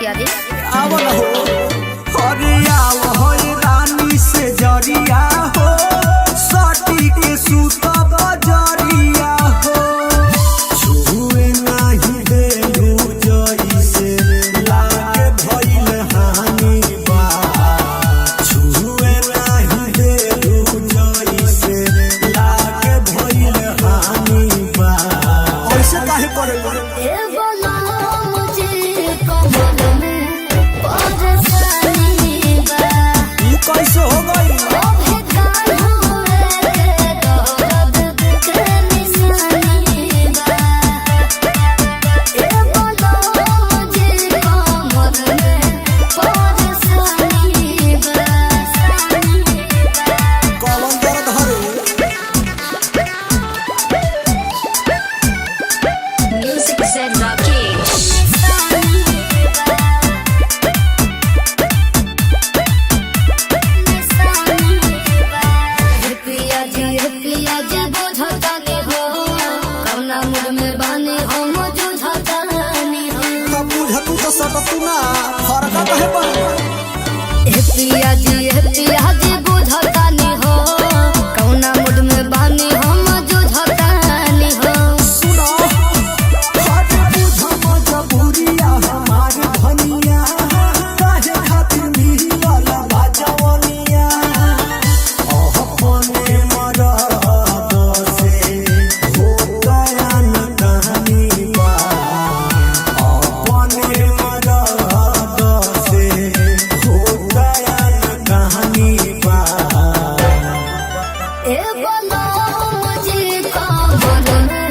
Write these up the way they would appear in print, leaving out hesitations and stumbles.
मुखिया दी आवल हो अरे आव हो रानी से जरिया हो सटी के सूत बजरिया हो छुए नहीं देलू जइसे लागे भइल हानि बा छुए नहीं देलू जइसे लागे भइल हानि बा ऐसे काहे करे कैसे हो गई बुझतानी हो कौना मुड में बानी हम जुझतानी हो सुनो हट बुझ मजबूरिया हमारी धनिया काहे खातिर मिलल बाजवनिया अपने मरद से हो गया न कहानी बा अपने मरद से हो गया न कहानी बा ए बोलो मुझे कमर में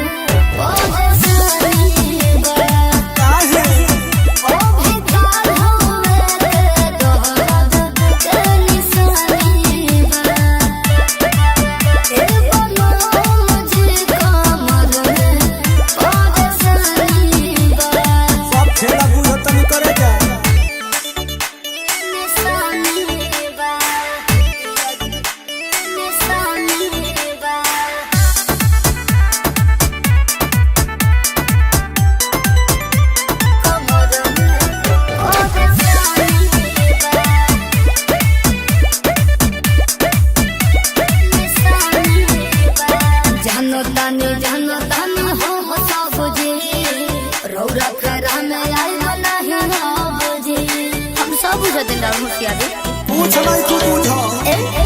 परेशानी बा काहे ओ भिखार होवे दर्द के निशानी बा ए बोलो मुझे कमर में परेशानी बा सब खेला बुझतनी करे जा निशानी बा निशानी बा जानो तानी हो सब जी रौरा फेरा में आई नहीं हो जी हम सब बुझते मुखिया दी पूछ नहीं तू बुझ ए